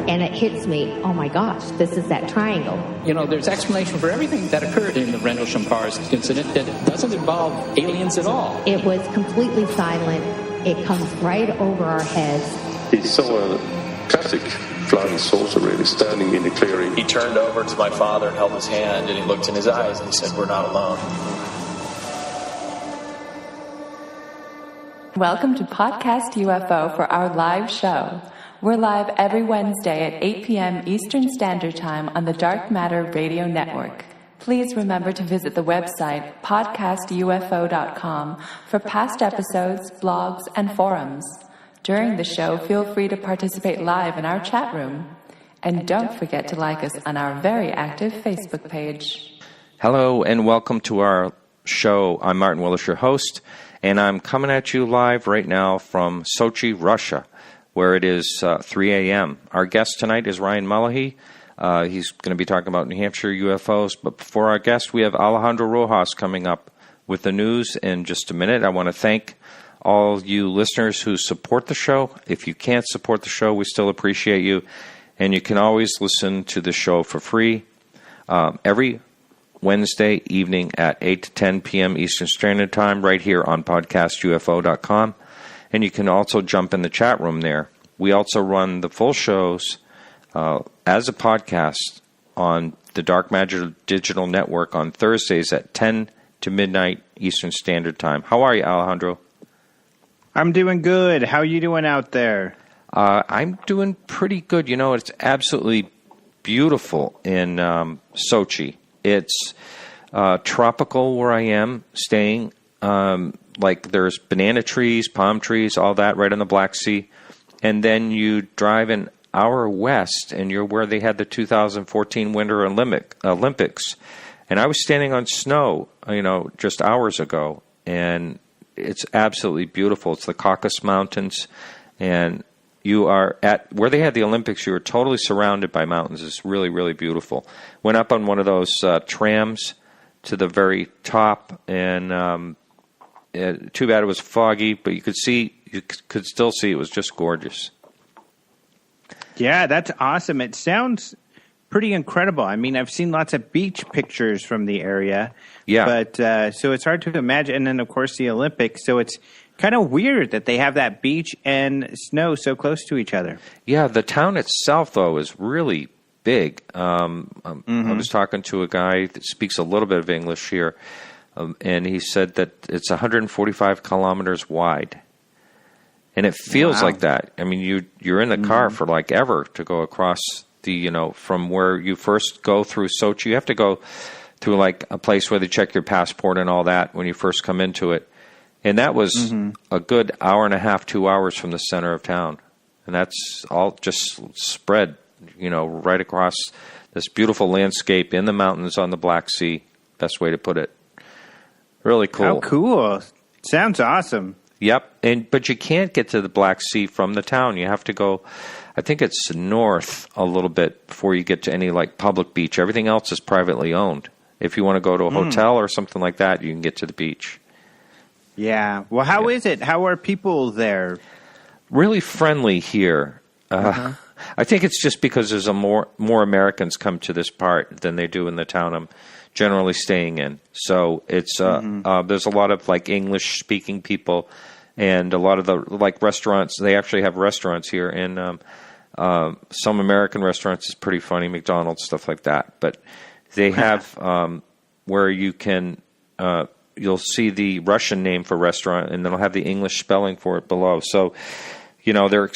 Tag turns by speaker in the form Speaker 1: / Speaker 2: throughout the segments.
Speaker 1: And it hits me, oh my gosh, this is that triangle.
Speaker 2: You know, there's explanation for everything that occurred in the Rendlesham Forest incident that doesn't involve aliens at all.
Speaker 1: It was completely silent. It comes right over our heads.
Speaker 3: He saw a classic flying saucer really standing in the clearing.
Speaker 4: He turned over to my father and held his hand, and he looked in his eyes and he said, "We're not alone."
Speaker 5: Welcome to Podcast UFO for our live show. We're live every Wednesday at 8 p.m. Eastern Standard Time on the Dark Matter Radio Network. Please remember to visit the website podcastufo.com for past episodes, blogs, and forums. During the show, feel free to participate live in our chat room. And don't forget to like us on our very active Facebook page.
Speaker 6: Hello and welcome to our show. I'm Martin Willis, your host, and I'm coming at you live right now from Sochi, Russia, where it is 3 a.m. Our guest tonight is Ryan Mullahy. He's going to be talking about New Hampshire UFOs. But before our guest, we have Alejandro Rojas coming up with the news in just a minute. I want to thank all you listeners who support the show. If you can't support the show, we still appreciate you. And you can always listen to the show for free every Wednesday evening at 8 to 10 p.m. Eastern Standard Time right here on podcastufo.com. And you can also jump in the chat room there. We also run the full shows as a podcast on the Dark Matter Digital Network on Thursdays at 10 to midnight Eastern Standard Time. How are you, Alejandro?
Speaker 7: I'm doing good. How are you doing out there?
Speaker 6: I'm doing pretty good. You know, it's absolutely beautiful in Sochi. It's tropical where I am staying. Like there's banana trees, palm trees, all that right on the Black Sea. And then you drive an hour west and you're where they had the 2014 Winter Olympics. And I was standing on snow, just hours ago. And it's absolutely beautiful. It's the Caucasus Mountains. And you are at where they had the Olympics, you were totally surrounded by mountains. It's really, really beautiful. Went up on one of those trams to the very top and too bad it was foggy, but you could still see it was just gorgeous.
Speaker 7: Yeah, that's awesome. It sounds pretty incredible. I mean, I've seen lots of beach pictures from the area.
Speaker 6: Yeah.
Speaker 7: But so it's hard to imagine. And then, of course, the Olympics. So it's kind of weird that they have that beach and snow so close to each other.
Speaker 6: Yeah, the town itself, though, is really big. I was talking to a guy that speaks a little bit of English here. And he said that it's 145 kilometers wide. And it feels like that. I mean, you're in the car for like ever to go across the, from where you first go through Sochi. You have to go through like a place where they check your passport and all that when you first come into it. And that was a good hour and a half, 2 hours from the center of town. And that's all just spread, right across this beautiful landscape in the mountains on the Black Sea. Best way to put it. Really cool.
Speaker 7: How cool. Sounds awesome.
Speaker 6: Yep. But you can't get to the Black Sea from the town. You have to go, I think it's north a little bit before you get to any like public beach. Everything else is privately owned. If you want to go to a hotel or something like that, you can get to the beach.
Speaker 7: Yeah. Well, how is it? How are people there?
Speaker 6: Really friendly here. I think it's just because there's more Americans come to this part than they do in the town I'm generally staying in. So it's there's a lot of like English speaking people and a lot of the like restaurants. They actually have restaurants here, and some American restaurants is pretty funny, McDonald's, stuff like that. But they have where you can you'll see the Russian name for restaurant, and then they'll have the English spelling for it below. So they're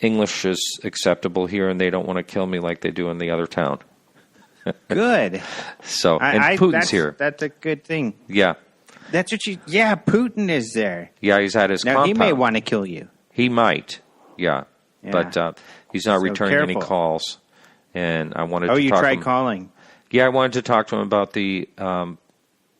Speaker 6: English is acceptable here, and they don't want to kill me like they do in the other town.
Speaker 7: Good.
Speaker 6: So, and Putin's here.
Speaker 7: That's a good thing.
Speaker 6: Yeah.
Speaker 7: That's what Putin is there.
Speaker 6: Yeah, he's at his compound.
Speaker 7: He may want to kill you.
Speaker 6: He might. Yeah. But he's not returning any calls. And I wanted to talk to him.
Speaker 7: Oh, you tried calling?
Speaker 6: Yeah, I wanted to talk to him about the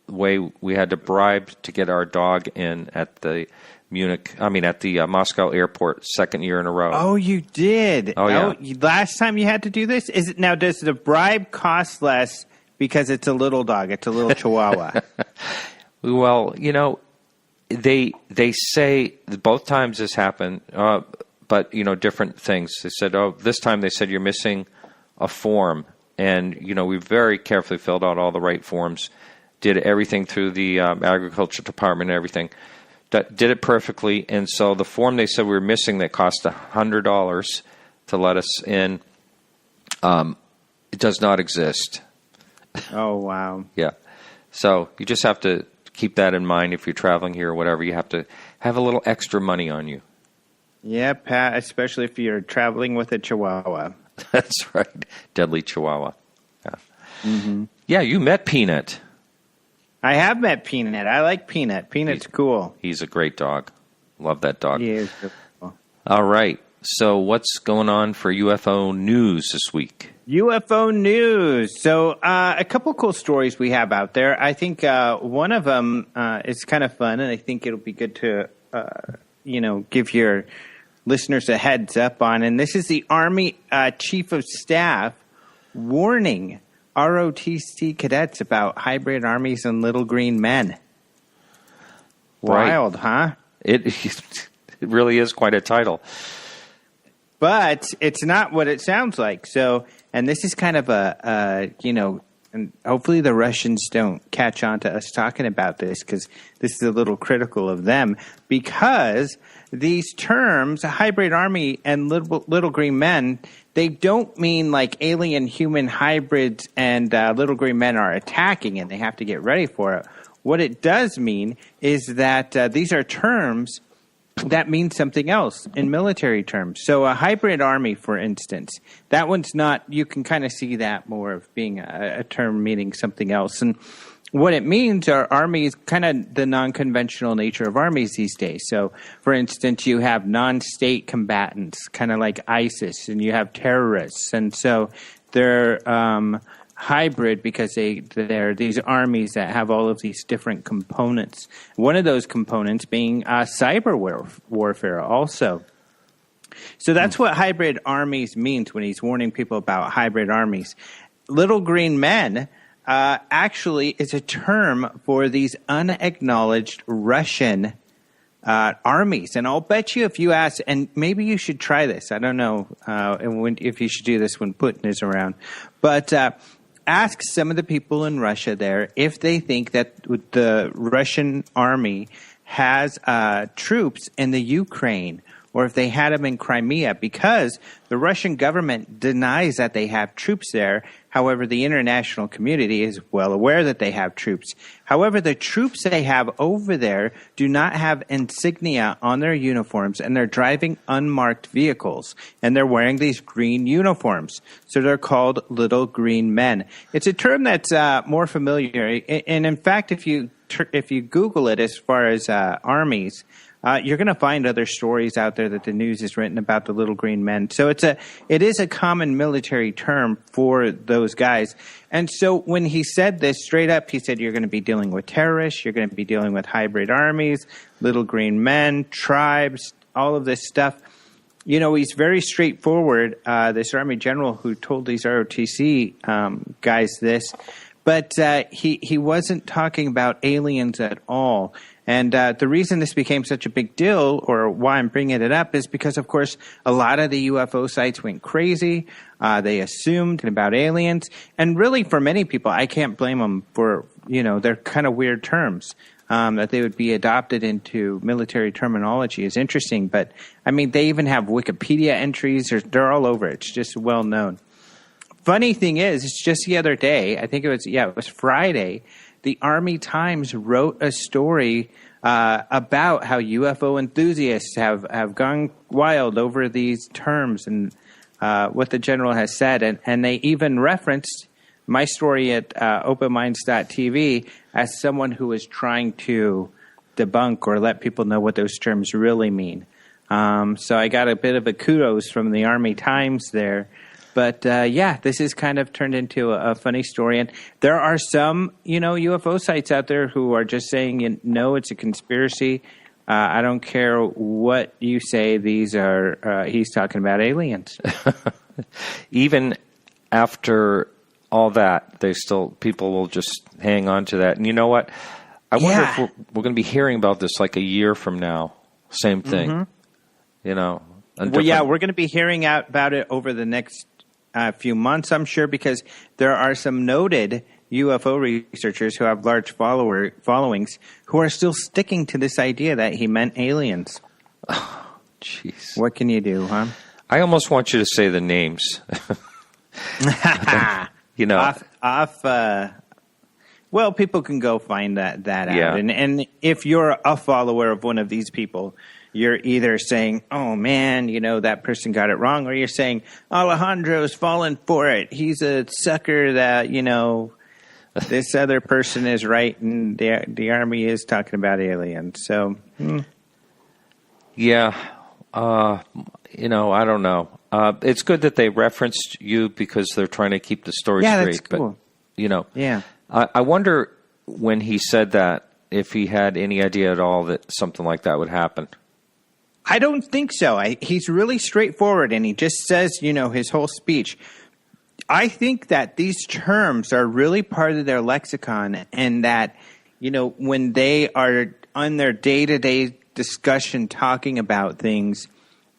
Speaker 6: way we had to bribe to get our dog in at the Moscow airport, second year in a row.
Speaker 7: Oh, you did.
Speaker 6: Oh, yeah.
Speaker 7: Last time you had to do this? Does the bribe cost less because it's a little dog? It's a little Chihuahua.
Speaker 6: Well, they say both times this happened. but different things. They said, this time they said you're missing a form, and we very carefully filled out all the right forms, did everything through the agriculture department and everything, did it perfectly. And so the form they said we were missing that cost $100 to let us in, it does not exist.
Speaker 7: Oh, wow.
Speaker 6: Yeah. So you just have to keep that in mind if you're traveling here or whatever. You have to have a little extra money on you.
Speaker 7: Yeah, Pat, especially if you're traveling with a Chihuahua.
Speaker 6: That's right. Deadly Chihuahua. Yeah.
Speaker 7: Mm-hmm.
Speaker 6: Yeah, you met Peanut.
Speaker 7: I have met Peanut. I like Peanut. Peanut's cool.
Speaker 6: He's a great dog. Love that dog.
Speaker 7: He is cool.
Speaker 6: All right. So what's going on for UFO news this week?
Speaker 7: UFO news. So a couple cool stories we have out there. I think one of them is kind of fun, and I think it'll be good to, give your listeners a heads up on. And this is the Army Chief of Staff warning ROTC cadets about hybrid armies and little green men. Wild, huh?
Speaker 6: It really is quite a title.
Speaker 7: But it's not what it sounds like. So, and this is kind of and hopefully the Russians don't catch on to us talking about this, because this is a little critical of them, because these terms, hybrid army and little green men, they don't mean like alien human hybrids and little green men are attacking and they have to get ready for it. What it does mean is that these are terms that means something else in military terms. So a hybrid army, for instance, that one's not, you can kind of see that more of being a term meaning something else. And what it means are armies, kind of the non-conventional nature of armies these days. So, for instance, you have non-state combatants, kind of like ISIS, and you have terrorists. And so they're hybrid because they're these armies that have all of these different components. One of those components being cyber warfare also. So that's what hybrid armies means when he's warning people about hybrid armies. Little green men actually is a term for these unacknowledged Russian armies. And I'll bet you if you ask, and maybe you should try this. I don't know if you should do this when Putin is around. But ask some of the people in Russia there if they think that the Russian army has troops in the Ukraine, or if they had them in Crimea, because the Russian government denies that they have troops there. However, the international community is well aware that they have troops. However, the troops they have over there do not have insignia on their uniforms, and they're driving unmarked vehicles, and they're wearing these green uniforms. So they're called little green men. It's a term that's more familiar. And in fact, if you Google it as far as armies, you're going to find other stories out there that the news has written about the little green men. So it is a common military term for those guys. And so when he said this straight up, he said, you're going to be dealing with terrorists, you're going to be dealing with hybrid armies, little green men, tribes, all of this stuff. He's very straightforward, this Army general who told these ROTC guys this. But he wasn't talking about aliens at all. And the reason this became such a big deal, or why I'm bringing it up, is because, of course, a lot of the UFO sites went crazy. They assumed about aliens. And really, for many people, I can't blame them for, they're kind of weird terms. That they would be adopted into military terminology is interesting. But, I mean, they even have Wikipedia entries. They're all over. It's just well known. Funny thing is, it's just the other day, I think it was Friday, the Army Times wrote a story about how UFO enthusiasts have gone wild over these terms and what the general has said. And they even referenced my story at openminds.tv as someone who was trying to debunk or let people know what those terms really mean. So I got a bit of a kudos from the Army Times there. But, this has kind of turned into a funny story. And there are some, UFO sites out there who are just saying, no, it's a conspiracy. I don't care what you say. These are, he's talking about aliens.
Speaker 6: Even after all that, people will just hang on to that. And you know what? I wonder if we're going to be hearing about this like a year from now. Same thing. Mm-hmm.
Speaker 7: Well, yeah, we're going to be hearing out about it over the next few months, I'm sure, because there are some noted UFO researchers who have large followings who are still sticking to this idea that he meant aliens.
Speaker 6: Oh, jeez.
Speaker 7: What can you do, huh?
Speaker 6: I almost want you to say the names. You know,
Speaker 7: well, people can go find that out.
Speaker 6: Yeah.
Speaker 7: And if you're a follower of one of these people, you're either saying, oh, man, you know, that person got it wrong, or you're saying, Alejandro's fallen for it. He's a sucker that, you know, this other person is right, and the Army is talking about aliens. So,
Speaker 6: yeah, you know, I don't know. It's good that they referenced you because they're trying to keep the story straight.
Speaker 7: That's cool.
Speaker 6: But, you know,
Speaker 7: yeah.
Speaker 6: I wonder when he said that if he had any idea at all that something like that would happen.
Speaker 7: I don't think so. He's really straightforward, and he just says, you know, his whole speech. I think that these terms are really part of their lexicon, and that, you know, when they are on their day-to-day discussion talking about things,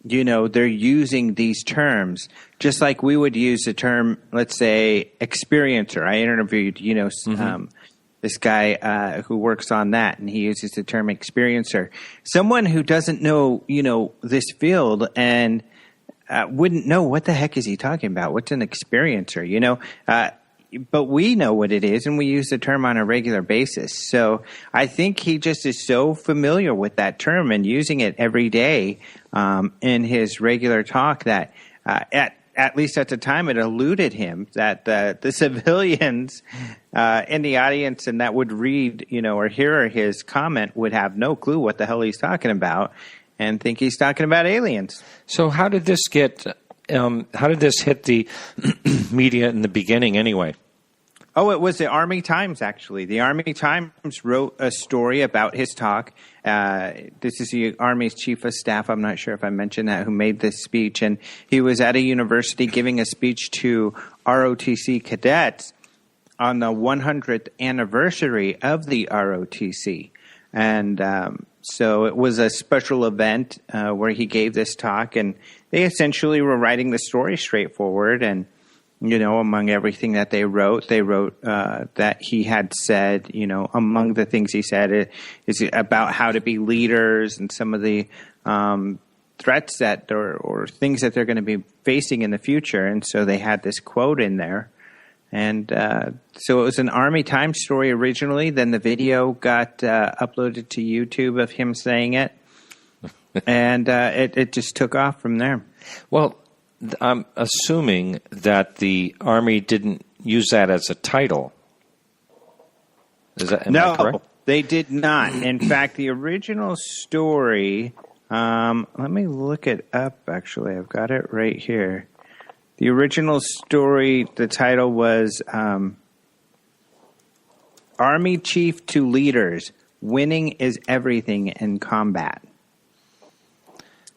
Speaker 7: you know, they're using these terms, just like we would use the term, let's say, experiencer. I interviewed, you know, this guy who works on that, and he uses the term experiencer. Someone who doesn't know, you know, this field and wouldn't know what the heck is he talking about. What's an experiencer, you know? But we know what it is, and we use the term on a regular basis. So I think he just is so familiar with that term and using it every day in his regular talk that at least at the time it eluded him that the civilians in the audience and that would read, you know, or hear his comment would have no clue what the hell he's talking about and think he's talking about aliens.
Speaker 6: So how did this get? How did this hit the media in the beginning anyway?
Speaker 7: Oh, it was the Army Times, actually. The Army Times wrote a story about his talk. This is the Army's chief of staff, I'm not sure if I mentioned that, who made this speech. And he was at a university giving a speech to ROTC cadets on the 100th anniversary of the ROTC. And so it was a special event where he gave this talk, and they essentially were writing the story straightforward. And, you know, among everything that they wrote that he had said, you know, among the things he said is about how to be leaders and some of the threats that or things that they're going to be facing in the future. And so they had this quote in there. And so it was an Army Times story originally. Then the video got uploaded to YouTube of him saying it. And it just took off from there.
Speaker 6: Well, I'm assuming that the Army didn't use that as a title. Am I correct?
Speaker 7: They did not. In fact, the original story, let me look it up, actually. I've got it right here. The original story, the title was Army Chief to Leaders, Winning is Everything in Combat.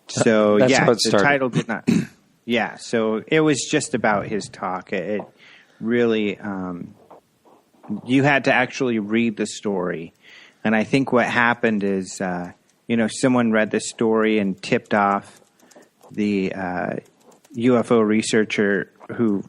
Speaker 7: So, yeah, the title did not. Yeah, so it was just about his talk. It really, you had to actually read the story. And I think what happened is, you know, someone read the story and tipped off the UFO researcher who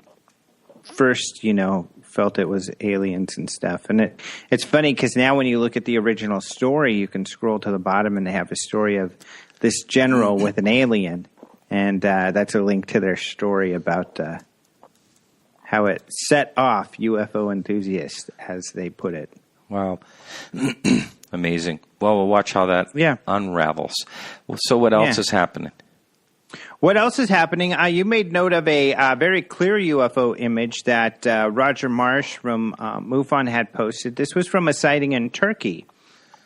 Speaker 7: first, you know, felt it was aliens and stuff. And it's funny because now when you look at the original story, you can scroll to the bottom and they have a story of this general with an alien. And that's a link to their story about how it set off UFO enthusiasts, as they put it.
Speaker 6: Wow. Amazing. Well, we'll watch how that unravels. So what else is happening?
Speaker 7: What else is happening? You made note of a very clear UFO image that Roger Marsh from MUFON had posted. This was from a sighting in Turkey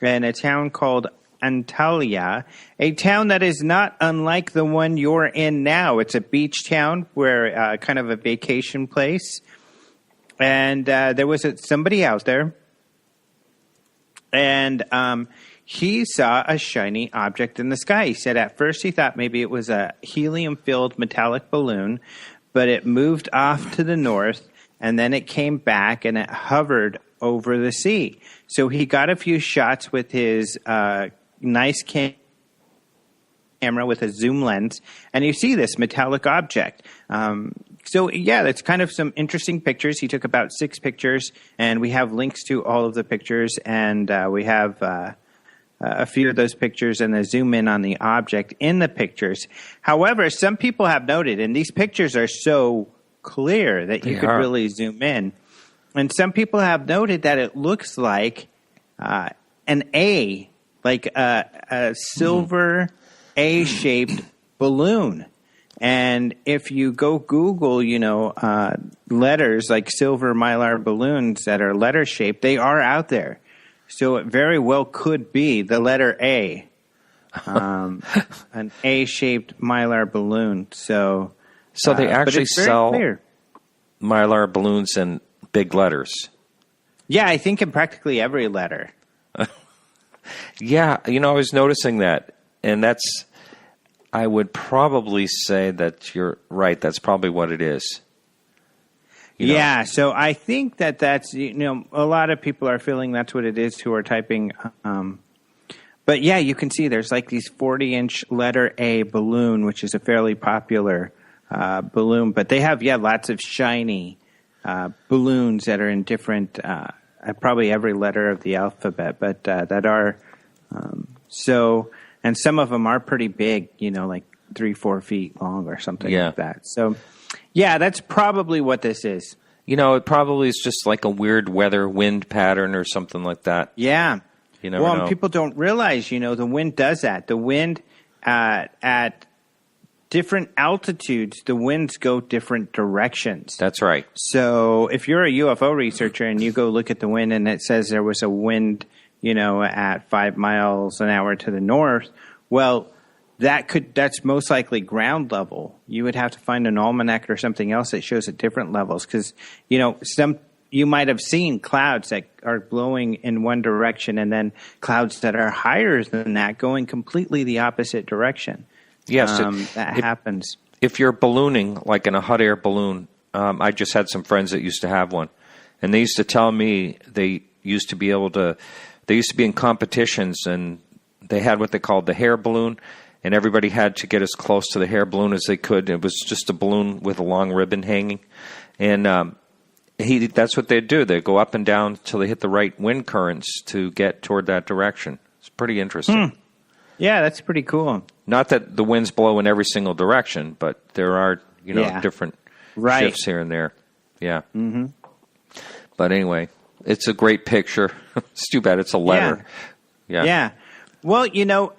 Speaker 7: in a town called Antalya, a town that is not unlike the one you're in now. It's a beach town where kind of a vacation place. And there was somebody out there, and he saw a shiny object in the sky. He said at first he thought maybe it was a helium-filled metallic balloon, but it moved off to the north, and then it came back, and it hovered over the sea. So he got a few shots with his nice camera with a zoom lens, and you see this metallic object. So, yeah, that's kind of some interesting pictures. He took about 6 pictures, and we have links to all of the pictures, and we have a few of those pictures and the zoom in on the object in the pictures. However, some people have noted, and these pictures are so clear that you could really zoom in, and some people have noted that it looks like an A, like a silver A-shaped balloon. And if you go Google, letters like silver mylar balloons that are letter shaped, they are out there. So it very well could be the letter A, an A-shaped mylar balloon. So
Speaker 6: they actually sell mylar balloons in big letters.
Speaker 7: Yeah, I think in practically every letter.
Speaker 6: Yeah, I was noticing that, and I would probably say that you're right. That's probably what it is.
Speaker 7: Yeah, so I think that's, a lot of people are feeling that's what it is who are typing. But yeah, you can see there's like these 40-inch letter A balloon, which is a fairly popular balloon. But they have, lots of shiny balloons that are in different, probably every letter of the alphabet, but that are so... And some of them are pretty big, like 3-4 feet long or something like that. So, yeah, that's probably what this is.
Speaker 6: It probably is just like a weird weather wind pattern or something like that.
Speaker 7: Yeah.
Speaker 6: You never know.
Speaker 7: And people don't realize, the wind does that. The wind at different altitudes, the winds go different directions.
Speaker 6: That's right.
Speaker 7: So if you're a UFO researcher and you go look at the wind and it says there was a wind at 5 miles an hour to the north, well, that's most likely ground level. You would have to find an almanac or something else that shows at different levels because, you might have seen clouds that are blowing in one direction and then clouds that are higher than that going completely the opposite direction.
Speaker 6: Yes.
Speaker 7: That happens.
Speaker 6: If you're ballooning, like in a hot air balloon, I just had some friends that used to have one, and they used to tell me they used to be in competitions, and they had what they called the hair balloon, and everybody had to get as close to the hair balloon as they could. It was just a balloon with a long ribbon hanging. And that's what they'd do. They'd go up and down till they hit the right wind currents to get toward that direction. It's pretty interesting.
Speaker 7: Yeah, that's pretty cool.
Speaker 6: Not that the winds blow in every single direction, but there are, different shifts here and there. Yeah. Mm-hmm. But anyway... It's a great picture. It's too bad it's a letter. Yeah. Well,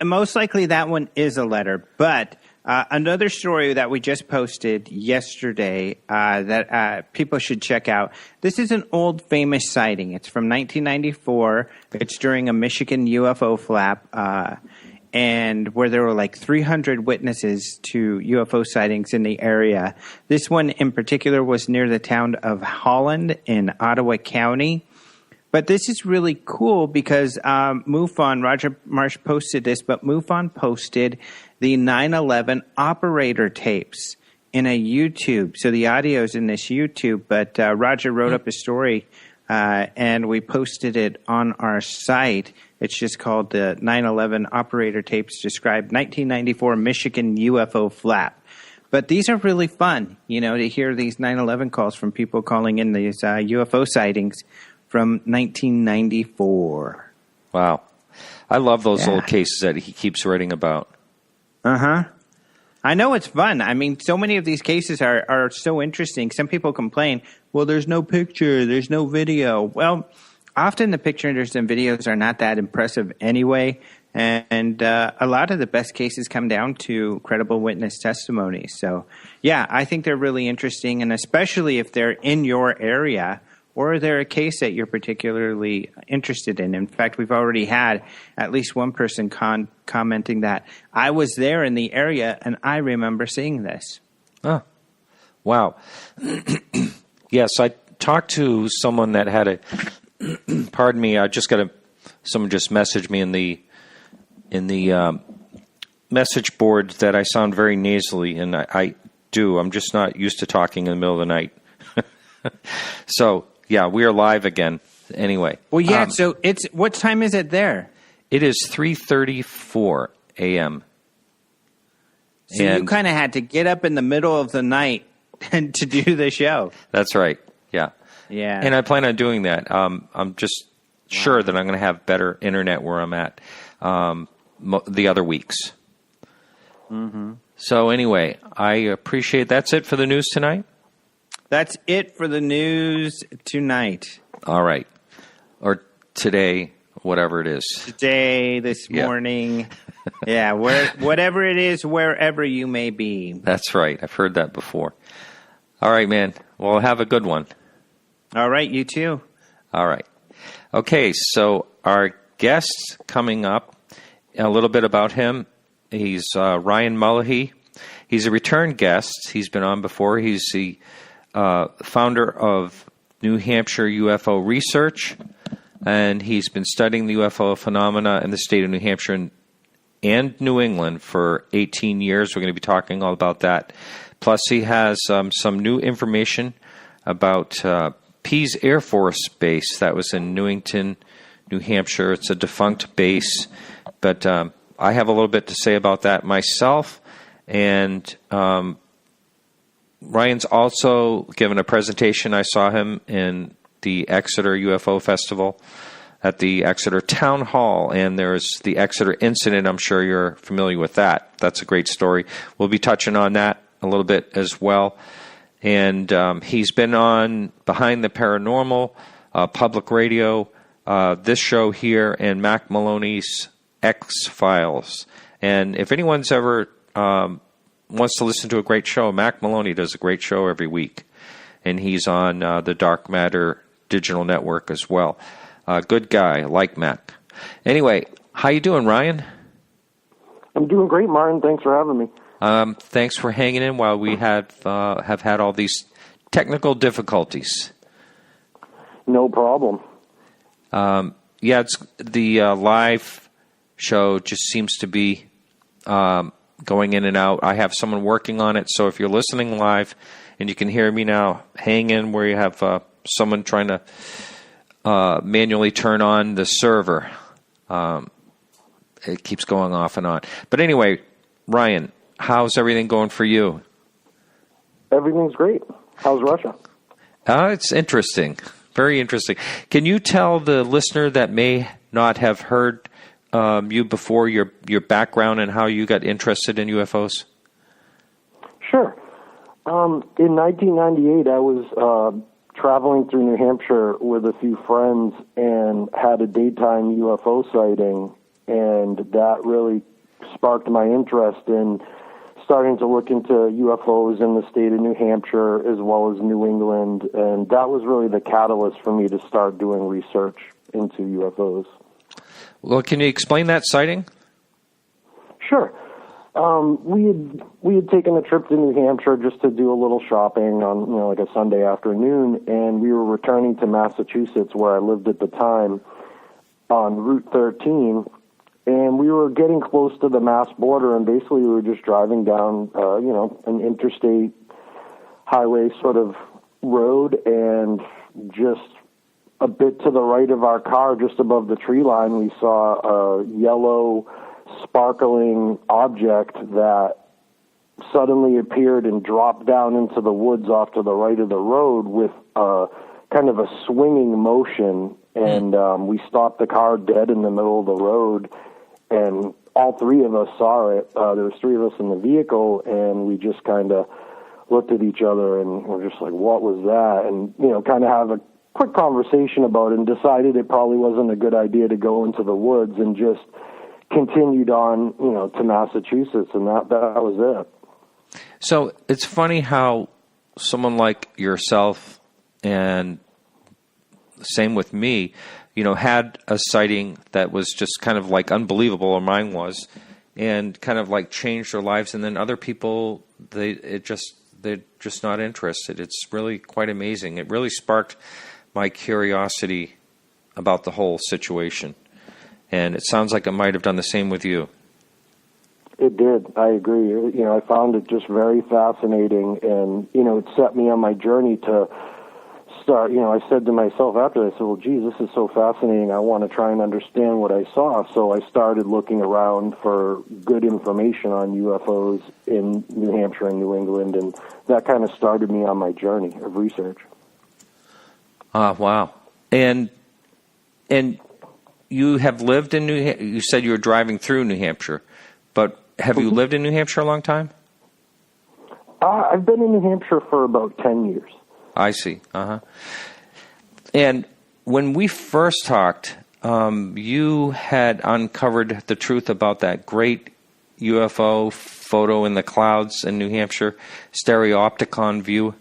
Speaker 7: most likely that one is a letter. But another story that we just posted yesterday that people should check out. This is an old famous sighting. It's from 1994. It's during a Michigan UFO flap, and where there were like 300 witnesses to UFO sightings in the area. This one in particular was near the town of Holland in Ottawa County. But this is really cool because MUFON, Roger Marsh posted this, but MUFON posted the 9/11 operator tapes in a YouTube. So the audio is in this YouTube, but Roger wrote up a story and we posted it on our site. It's just called the 9/11 operator tapes describe 1994 Michigan UFO flap. But these are really fun, to hear these 9/11 calls from people calling in these UFO sightings from 1994.
Speaker 6: Wow. I love those old cases that he keeps writing about.
Speaker 7: Uh-huh. I know it's fun. I mean, so many of these cases are so interesting. Some people complain, well, there's no picture, there's no video. Well, often the pictures and videos are not that impressive anyway, and a lot of the best cases come down to credible witness testimony. So, yeah, I think they're really interesting, and especially if they're in your area or they're a case that you're particularly interested in. In fact, we've already had at least one person commenting that, I was there in the area and I remember seeing this.
Speaker 6: Oh, wow. Yes, I talked to someone that had a, pardon me, someone just messaged me in the message board that I sound very nasally, and I do. I'm just not used to talking in the middle of the night. So, yeah, we are live again. Anyway.
Speaker 7: Well, yeah, so what time is it there?
Speaker 6: It is 3:34 a.m.
Speaker 7: So you kind of had to get up in the middle of the night to do the show.
Speaker 6: That's right. Yeah.
Speaker 7: Yeah.
Speaker 6: And I plan on doing that. I'm just sure that I'm going to have better internet where I'm at the other weeks.
Speaker 7: Mm-hmm.
Speaker 6: So anyway, I appreciate. That's it for the news tonight?
Speaker 7: That's it for the news tonight.
Speaker 6: All right. Or today, whatever it is.
Speaker 7: Today, this morning. Yeah, whatever it is, wherever you may be.
Speaker 6: That's right. I've heard that before. All right, man. Well, have a good one.
Speaker 7: All right, you too.
Speaker 6: All right. Okay, so our guest coming up, a little bit about him. He's Ryan Mullahy. He's a return guest. He's been on before. He's the founder of New Hampshire UFO Research, and he's been studying the UFO phenomena in the state of New Hampshire and New England for 18 years. We're going to be talking all about that. Plus, he has some new information about Pease Air Force Base that was in Newington, New Hampshire. It's a defunct base, but I have a little bit to say about that myself. And Ryan's also given a presentation. I saw him in the Exeter UFO Festival at the Exeter Town Hall, and there's the Exeter incident. I'm sure you're familiar with that. That's a great story. We'll be touching on that a little bit as well. And he's been on Behind the Paranormal, public radio, this show here, and Mac Maloney's X-Files. And if anyone's ever wants to listen to a great show, Mac Maloney does a great show every week. And he's on the Dark Matter Digital Network as well. Good guy, like Mac. Anyway, how you doing, Ryan?
Speaker 8: I'm doing great, Martin. Thanks for having me.
Speaker 6: Thanks for hanging in while we have had all these technical difficulties.
Speaker 8: No problem.
Speaker 6: Yeah, it's the live show just seems to be going in and out. I have someone working on it, so if you're listening live and you can hear me now, hang in where you have someone trying to manually turn on the server. It keeps going off and on. But anyway, Ryan, how's everything going for you?
Speaker 8: Everything's great. How's Russia?
Speaker 6: It's interesting. Very interesting. Can you tell the listener that may not have heard you before your background and how you got interested in UFOs?
Speaker 8: Sure. In 1998, I was traveling through New Hampshire with a few friends and had a daytime UFO sighting, and that really sparked my interest in starting to look into UFOs in the state of New Hampshire as well as New England, and that was really the catalyst for me to start doing research into UFOs.
Speaker 6: Well, can you explain that sighting?
Speaker 8: Sure. We had taken a trip to New Hampshire just to do a little shopping on, like a Sunday afternoon, and we were returning to Massachusetts, where I lived at the time, on Route 13, and we were getting close to the Mass border, and basically we were just driving down, an interstate highway sort of road, and just a bit to the right of our car, just above the tree line, we saw a yellow, sparkling object that suddenly appeared and dropped down into the woods off to the right of the road with kind of a swinging motion, and we stopped the car dead in the middle of the road, and all three of us saw it. There was three of us in the vehicle, and we just kind of looked at each other and were just like, what was that? And, kind of have a quick conversation about it and decided it probably wasn't a good idea to go into the woods, and just continued on, to Massachusetts, and that was it.
Speaker 6: So it's funny how someone like yourself, and same with me, had a sighting that was just kind of like unbelievable, or mine was, and kind of like changed their lives. And then other people, they're just not interested. It's really quite amazing. It really sparked my curiosity about the whole situation. And it sounds like it might have done the same with you.
Speaker 8: It did. I agree. I found it just very fascinating, and, it set me on my journey to I said to myself after that, I said, well, geez, this is so fascinating. I want to try and understand what I saw. So I started looking around for good information on UFOs in New Hampshire and New England, and that kind of started me on my journey of research.
Speaker 6: Wow. And you have lived in you said you were driving through New Hampshire, but have you lived in New Hampshire a long time?
Speaker 8: I've been in New Hampshire for about 10 years.
Speaker 6: I see. And when we first talked, you had uncovered the truth about that great UFO photo in the clouds in New Hampshire, stereopticon view.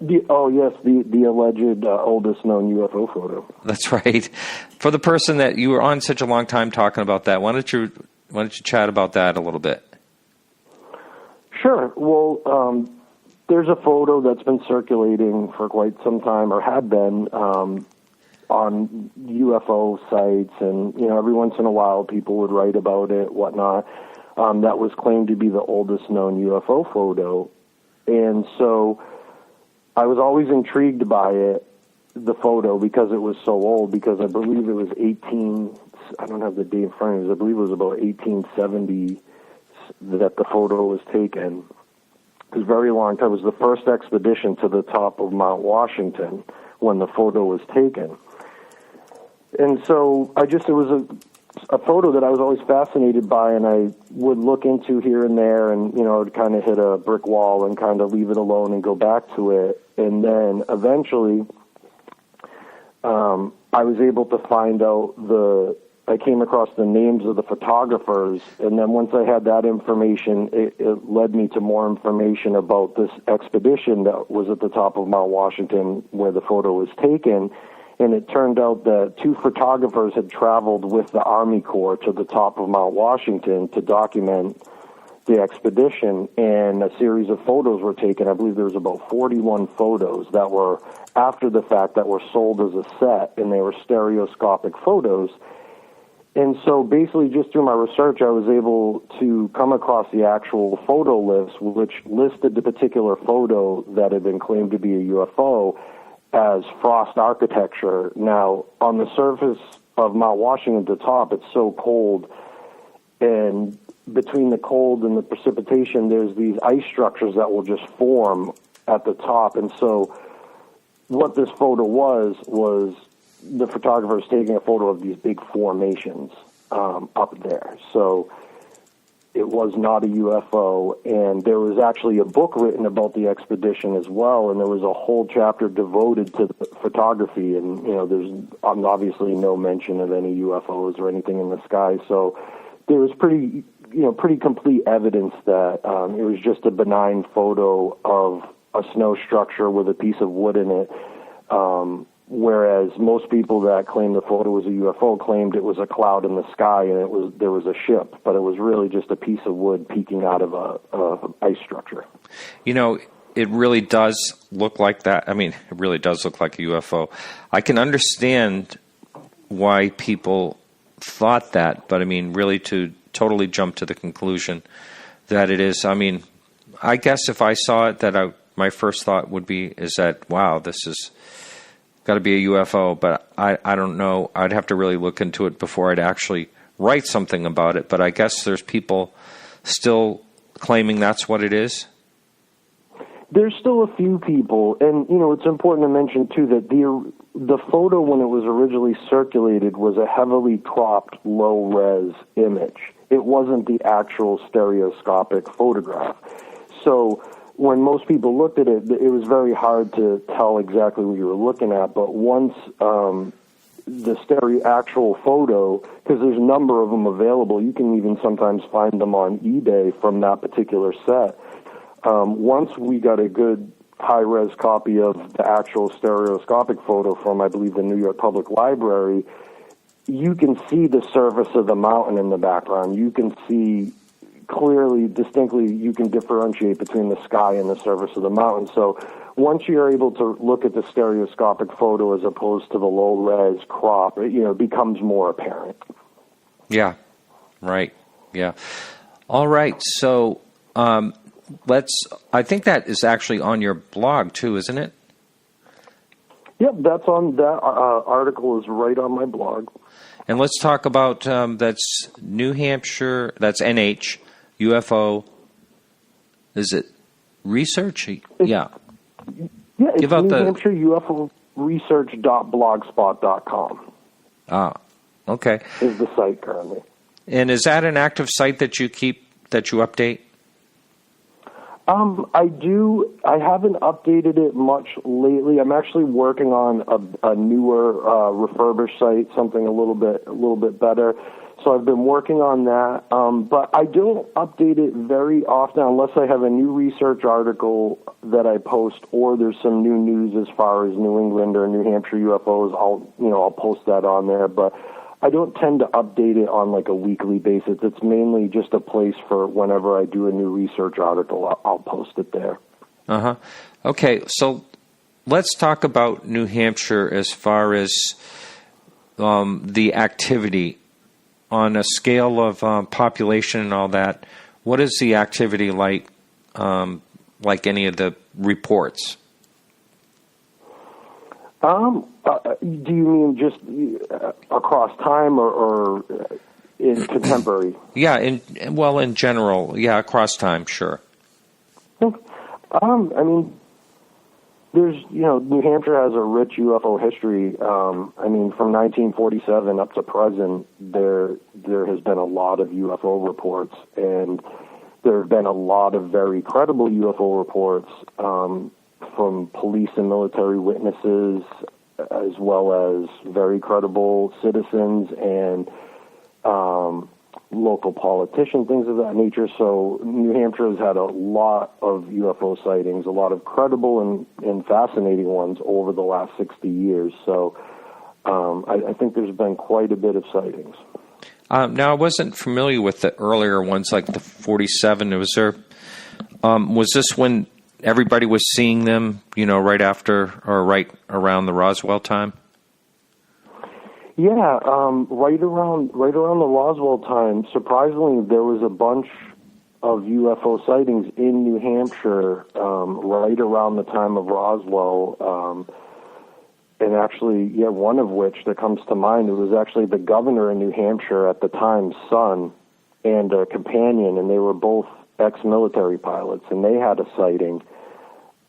Speaker 8: The alleged oldest known UFO photo.
Speaker 6: That's right. For the person that you were on such a long time talking about that, why don't you chat about that a little bit?
Speaker 8: Sure. Well, there's a photo that's been circulating for quite some time, or had been, on UFO sites, and every once in a while people would write about it, whatnot. That was claimed to be the oldest known UFO photo, and so I was always intrigued by the photo, because it was so old, because I believe it was I don't have the date in front of me, I believe it was about 1870 that the photo was taken. It was a very long time. It was the first expedition to the top of Mount Washington when the photo was taken. And so it was a photo that I was always fascinated by, and I would look into here and there, and I would kind of hit a brick wall and kind of leave it alone and go back to it. And then eventually I was able to find out I came across the names of the photographers, and then once I had that information, it led me to more information about this expedition that was at the top of Mount Washington where the photo was taken. And it turned out that two photographers had traveled with the Army Corps to the top of Mount Washington to document the expedition, and a series of photos were taken. I believe there was about 41 photos that were after the fact that were sold as a set, and they were stereoscopic photos. And so basically just through my research, I was able to come across the actual photo list, which listed the particular photo that had been claimed to be a UFO as frost architecture. Now, on the surface of Mount Washington at the top, it's so cold, and between the cold and the precipitation, there's these ice structures that will just form at the top. And so what this photo was the photographers taking a photo of these big formations up there. So it was not a UFO, and there was actually a book written about the expedition as well, and there was a whole chapter devoted to the photography, and there's obviously no mention of any UFOs or anything in the sky. So there was pretty complete evidence that it was just a benign photo of a snow structure with a piece of wood in it. Whereas most people that claimed the photo was a UFO claimed it was a cloud in the sky and there was a ship, but it was really just a piece of wood peeking out of a ice structure.
Speaker 6: It really does look like that. I mean, it really does look like a UFO. I can understand why people thought that, but I mean, really to totally jump to the conclusion that it is. I mean, I guess if I saw it, my first thought would be is that, wow, this is got to be a UFO, but I don't know. I'd have to really look into it before I'd actually write something about it. But I guess there's people still claiming that's what it is.
Speaker 8: There's still a few people, and it's important to mention too that the photo when it was originally circulated was a heavily cropped, low-res image. It wasn't the actual stereoscopic photograph. So when most people looked at it, it was very hard to tell exactly what you were looking at. But once the actual photo, because there's a number of them available, you can even sometimes find them on eBay from that particular set. Once we got a good high-res copy of the actual stereoscopic photo from, I believe, the New York Public Library, you can see the surface of the mountain in the background. You can see clearly, distinctly, you can differentiate between the sky and the surface of the mountain. So once you're able to look at the stereoscopic photo as opposed to the low-res crop, it becomes more apparent.
Speaker 6: Yeah, right. Yeah. All right. So I think that is actually on your blog too, isn't it?
Speaker 8: Yep, that's on that article is right on my blog.
Speaker 6: And let's talk about that's New Hampshire. That's NH UFO. Is it research? Yeah.
Speaker 8: Yeah, it's
Speaker 6: Give out
Speaker 8: New
Speaker 6: the
Speaker 8: Hampshire UFO Research.blogspot.com.
Speaker 6: Ah, okay.
Speaker 8: Is the site currently?
Speaker 6: And is that an active site that you update?
Speaker 8: I do. I haven't updated it much lately. I'm actually working on a newer refurbished site, something a little bit better. So I've been working on that, but I don't update it very often unless I have a new research article that I post, or there's some new news as far as New England or New Hampshire UFOs. I'll post that on there, but I don't tend to update it on like a weekly basis. It's mainly just a place for whenever I do a new research article, I'll post it there.
Speaker 6: Uh-huh. Okay, so let's talk about New Hampshire as far as the activity on a scale of population and all that. What is the activity like any of the reports?
Speaker 8: Do you mean just across time or in contemporary?
Speaker 6: Yeah, in general, yeah, across time, sure.
Speaker 8: I mean, there's, New Hampshire has a rich UFO history. From 1947 up to present, there has been a lot of UFO reports, and there have been a lot of very credible UFO reports from police and military witnesses, as well as very credible citizens and local politicians, things of that nature. So New Hampshire has had a lot of UFO sightings, a lot of credible and fascinating ones over the last 60 years. So I think there's been quite a bit of sightings.
Speaker 6: Now, I wasn't familiar with the earlier ones, like the 47. Was this when everybody was seeing them, right after or right around the Roswell time?
Speaker 8: Yeah, right around the Roswell time. Surprisingly, there was a bunch of UFO sightings in New Hampshire right around the time of Roswell. And actually, one of which that comes to mind, it was actually the governor in New Hampshire at the time's son and a companion, and they were both ex-military pilots, and they had a sighting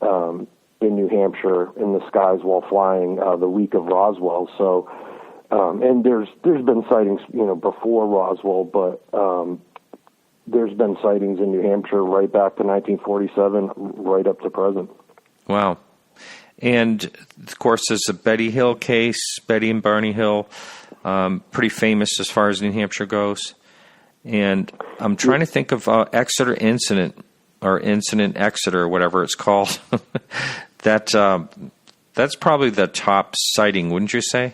Speaker 8: in New Hampshire in the skies while flying the week of Roswell. So, and there's been sightings, before Roswell, but there's been sightings in New Hampshire right back to 1947, right up to present. Wow.
Speaker 6: And, of course, there's the Betty Hill case, Betty and Barney Hill, pretty famous as far as New Hampshire goes. And I'm trying to think of Exeter Incident, or Incident Exeter, whatever it's called. That's probably the top sighting, wouldn't you say?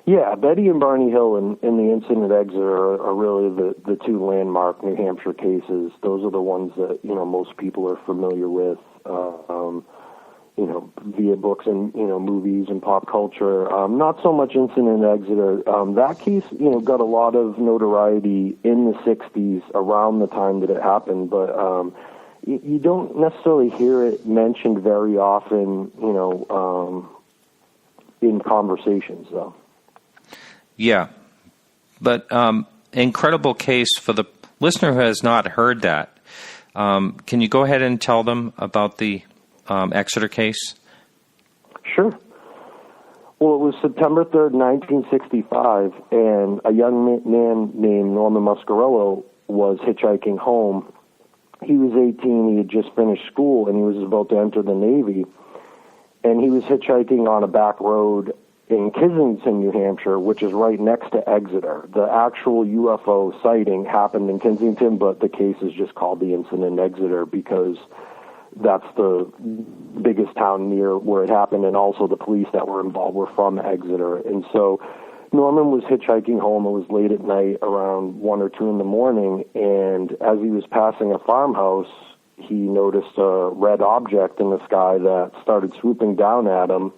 Speaker 8: Yeah, Betty and Barney Hill and the Incident Exeter are really the two landmark New Hampshire cases. Those are the ones that, most people are familiar with. Via books and, movies and pop culture. Not so much Incident Exeter. That case, got a lot of notoriety in the 60s around the time that it happened, but you don't necessarily hear it mentioned very often, in conversations, though.
Speaker 6: Yeah, but incredible case for the listener who has not heard that. Can you go ahead and tell them about the Exeter case?
Speaker 8: Sure. Well, it was September 3rd, 1965, and a young man named Norman Muscarello was hitchhiking home. He was 18, he had just finished school, and he was about to enter the Navy. And he was hitchhiking on a back road in Kensington, New Hampshire, which is right next to Exeter. The actual UFO sighting happened in Kensington, but the case is just called the Incident Exeter because that's the biggest town near where it happened, and also the police that were involved were from Exeter. And so Norman was hitchhiking home. It was late at night, around 1 or 2 in the morning, and as he was passing a farmhouse, he noticed a red object in the sky that started swooping down at him.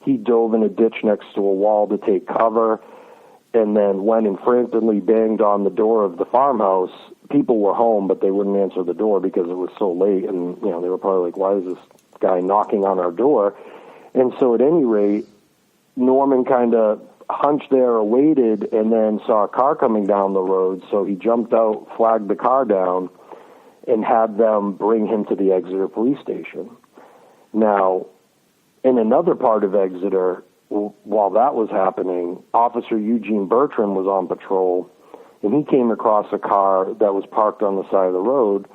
Speaker 8: He dove in a ditch next to a wall to take cover, and then went and frantically banged on the door of the farmhouse. People were home, but they wouldn't answer the door because it was so late, and they were probably like, why is this guy knocking on our door? And so at any rate, Norman kind of hunched there or waited and then saw a car coming down the road. So he jumped out, flagged the car down, and had them bring him to the Exeter police station. Now, in another part of Exeter, while that was happening, Officer Eugene Bertrand was on patrol, and he came across a car that was parked on the side of the road,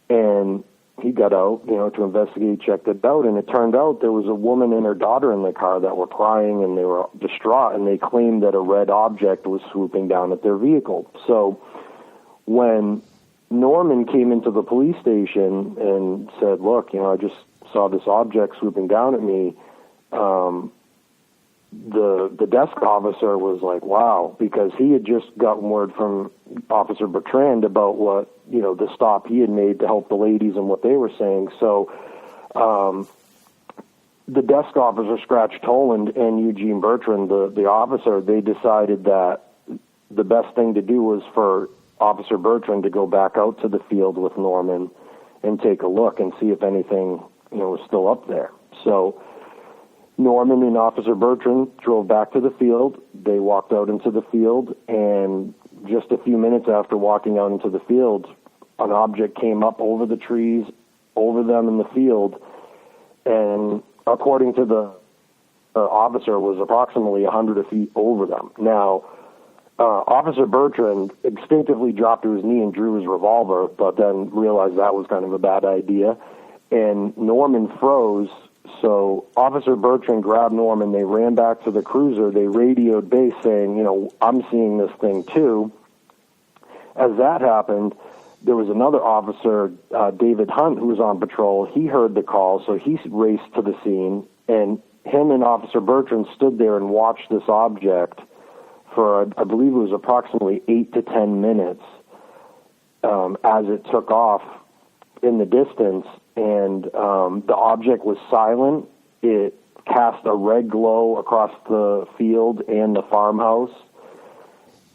Speaker 8: and he got out, to investigate, checked it out, and it turned out there was a woman and her daughter in the car that were crying and they were distraught, and they claimed that a red object was swooping down at their vehicle. So when Norman came into the police station and said, look, I just saw this object swooping down at me, the desk officer was like, wow, because he had just gotten word from Officer Bertrand about what, the stop he had made to help the ladies and what they were saying. So the desk officer, Scratch Toland, and Eugene Bertrand, the officer, they decided that the best thing to do was for Officer Bertrand to go back out to the field with Norman and take a look and see if anything, was still up there. So Norman and Officer Bertrand drove back to the field. They walked out into the field, and just a few minutes after walking out into the field, an object came up over the trees, over them in the field, and according to the officer, was approximately 100 feet over them. Now, Officer Bertrand instinctively dropped to his knee and drew his revolver, but then realized that was kind of a bad idea, and Norman froze. So Officer Bertrand grabbed Norman, they ran back to the cruiser, they radioed base saying, I'm seeing this thing too. As that happened, there was another officer, David Hunt, who was on patrol. He heard the call, so he raced to the scene, and him and Officer Bertrand stood there and watched this object for, I believe it was approximately 8 to 10 minutes as it took off in the distance. And the object was silent. It cast a red glow across the field and the farmhouse.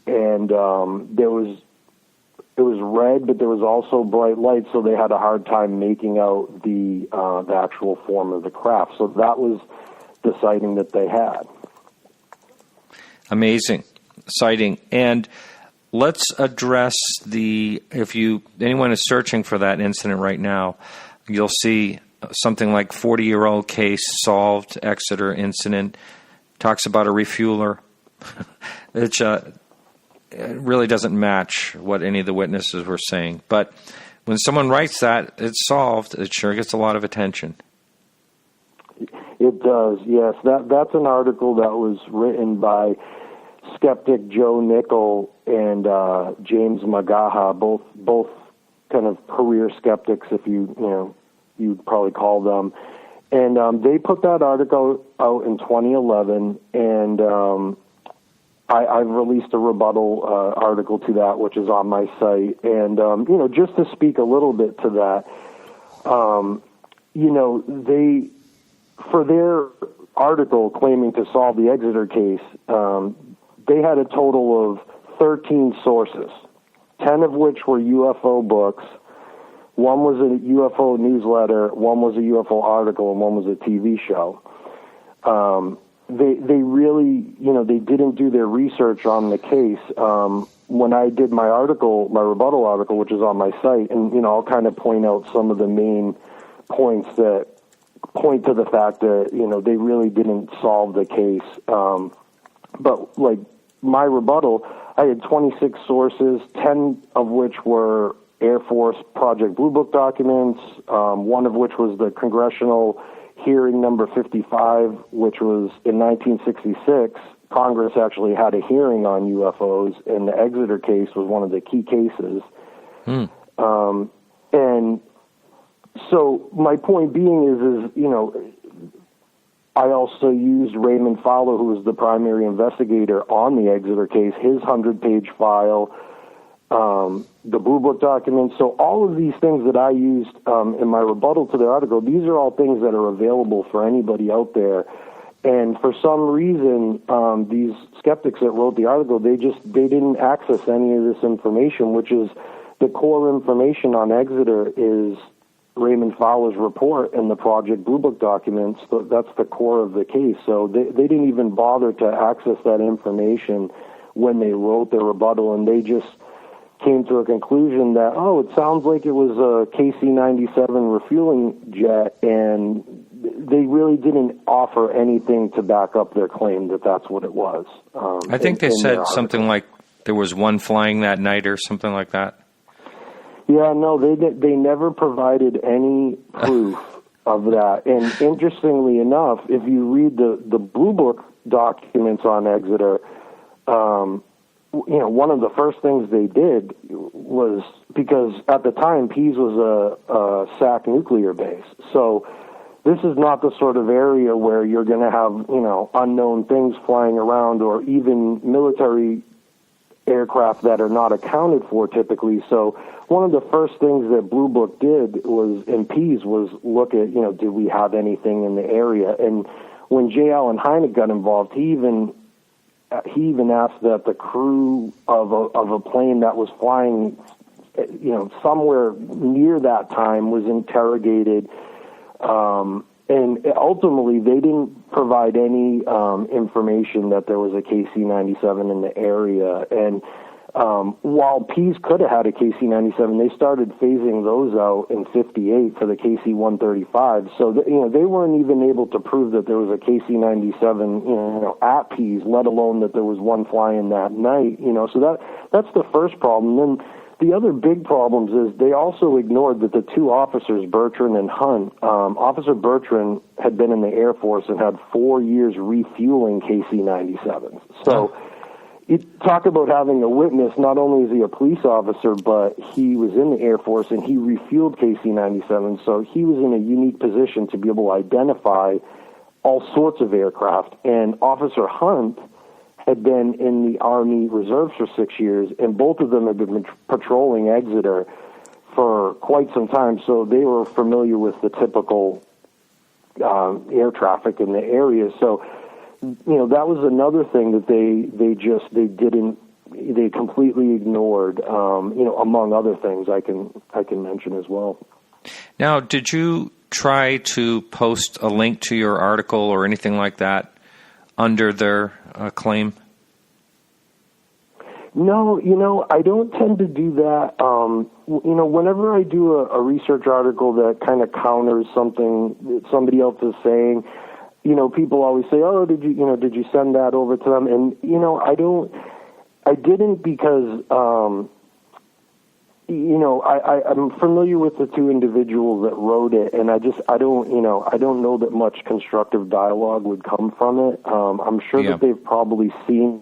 Speaker 8: And it was red, but there was also bright light, so they had a hard time making out the actual form of the craft. So that was the sighting that they had.
Speaker 6: Amazing sighting. And let's address if anyone is searching for that incident right now, you'll see something like 40-year-old case solved, Exeter incident, talks about a refueler. It really doesn't match what any of the witnesses were saying. But when someone writes that, it's solved, it sure gets a lot of attention.
Speaker 8: It does, yes. That's an article that was written by skeptic Joe Nickel and James Magaha, both kind of career skeptics, if you'd probably call them. And they put that article out in 2011, and I've released a rebuttal article to that, which is on my site. And, just to speak a little bit to that, they, for their article claiming to solve the Exeter case, they had a total of 13 sources, 10 of which were UFO books. One was a UFO newsletter, one was a UFO article, and one was a TV show. They really, they didn't do their research on the case. When I did my article, my rebuttal article, which is on my site, and, I'll kind of point out some of the main points that point to the fact that, they really didn't solve the case. But, like, my rebuttal, I had 26 sources, 10 of which were Air Force Project Blue Book documents, one of which was the Congressional Hearing number 55, which was in 1966. Congress actually had a hearing on UFOs, and the Exeter case was one of the key cases. And so my point being is I also used Raymond Fowler, who was the primary investigator on the Exeter case, his 100-page file, the Blue Book documents. So all of these things that I used in my rebuttal to the article, these are all things that are available for anybody out there. And for some reason, these skeptics that wrote the article, they didn't access any of this information, which is the core information on Exeter is Raymond Fowler's report and the Project Blue Book documents. That's the core of the case. So they didn't even bother to access that information when they wrote their rebuttal, and they just came to a conclusion that, it sounds like it was a KC-97 refueling jet, and they really didn't offer anything to back up their claim that that's what it was.
Speaker 6: I think they said something like there was one flying that night or something like that.
Speaker 8: Yeah, no, they never provided any proof of that. And interestingly enough, if you read the Blue Book documents on Exeter, one of the first things they did was, because at the time Pease was a SAC nuclear base, so this is not the sort of area where you're going to have unknown things flying around, or even military aircraft that are not accounted for typically. So one of the first things that Blue Book did was, in Pease, was look at, did we have anything in the area? And when J. Allen Hynek got involved, he even asked that the crew of a plane that was flying, somewhere near that time was interrogated. And ultimately, they didn't provide any information that there was a KC-97 in the area. And while Pease could have had a KC-97, they started phasing those out in '58 for the KC-135. So they weren't even able to prove that there was a KC-97 at Pease, let alone that there was one flying that night. So that's the first problem. Then the other big problems is they also ignored that the two officers, Bertrand and Hunt, Officer Bertrand had been in the Air Force and had 4 years refueling KC-97s. So you talk about having a witness. Not only is he a police officer, but he was in the Air Force and he refueled KC-97. So he was in a unique position to be able to identify all sorts of aircraft. And Officer Hunt had been in the Army Reserves for 6 years, and both of them had been patrolling Exeter for quite some time, so they were familiar with the typical air traffic in the area. So, that was another thing that they completely ignored. Among other things, I can mention as well.
Speaker 6: Now, did you try to post a link to your article or anything like that under their claim?
Speaker 8: No, I don't tend to do that. Whenever I do a research article that kind of counters something that somebody else is saying, people always say, "Oh, did you send that over to them?" And I didn't because I'm familiar with the two individuals that wrote it, and I don't know that much constructive dialogue would come from it. I'm sure that they've probably seen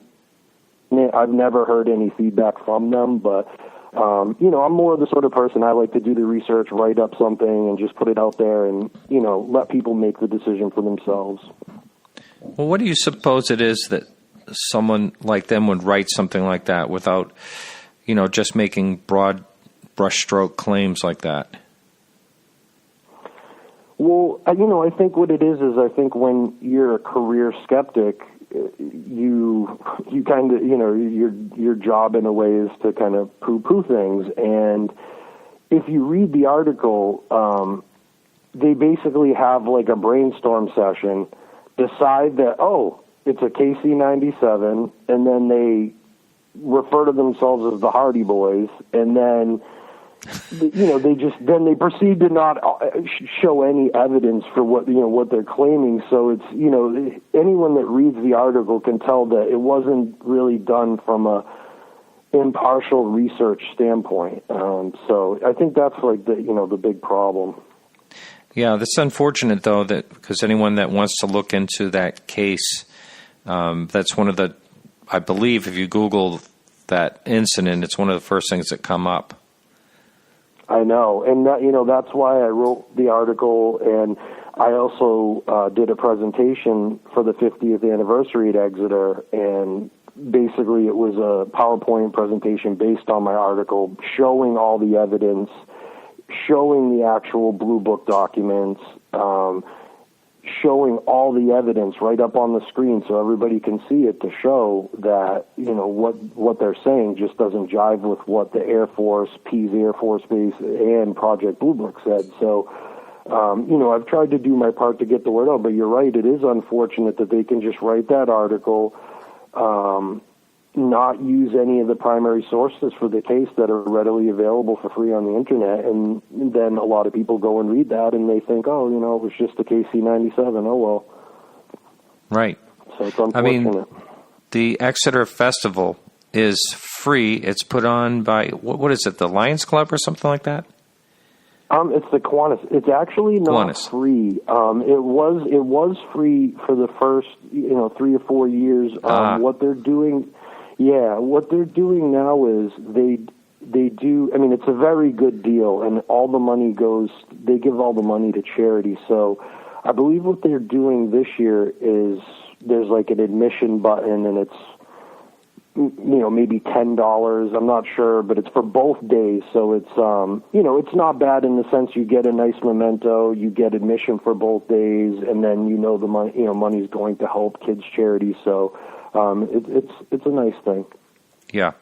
Speaker 8: it. I've never heard any feedback from them, but I'm more of the sort of person, I like to do the research, write up something, and just put it out there, and let people make the decision for themselves.
Speaker 6: Well, what do you suppose it is that someone like them would write something like that without, just making broad brushstroke claims like that?
Speaker 8: Well, I think what it is I think when you're a career skeptic, you kind of, your job in a way is to kind of poo-poo things. And if you read the article, they basically have like a brainstorm session, decide that, it's a KC-97, and then they refer to themselves as the Hardy Boys, and then they proceed to not show any evidence for what they're claiming. So it's anyone that reads the article can tell that it wasn't really done from a impartial research standpoint. So I think that's like the big problem.
Speaker 6: Yeah, that's unfortunate though, that because anyone that wants to look into that case, that's one of the, I believe, if you Google that incident, it's one of the first things that come up.
Speaker 8: I know, and that's why I wrote the article, and I also did a presentation for the 50th anniversary at Exeter, and basically it was a PowerPoint presentation based on my article, showing all the evidence, showing the actual Blue Book documents, showing all the evidence right up on the screen so everybody can see it, to show that, what they're saying just doesn't jive with what the Air Force, Pease Air Force Base, and Project Blue Book said. So, I've tried to do my part to get the word out, but you're right, it is unfortunate that they can just write that article, not use any of the primary sources for the case that are readily available for free on the internet, and then a lot of people go and read that and they think, oh, it was just a KC-97, oh well.
Speaker 6: Right.
Speaker 8: So it's unfortunate.
Speaker 6: The Exeter Festival is free. It's put on by, what is it, the Lions Club or something like that?
Speaker 8: It's the Kiwanis. It's actually not free. It was free for the first, 3 or 4 years. What they're doing now is they do. I mean, it's a very good deal, and all the money they give all the money to charity. So, I believe what they're doing this year is there's like an admission button, and it's maybe $10. I'm not sure, but it's for both days. So it's, it's not bad in the sense you get a nice memento, you get admission for both days, and then the money, money's going to help kids' charity. So it's a nice thing. Yeah,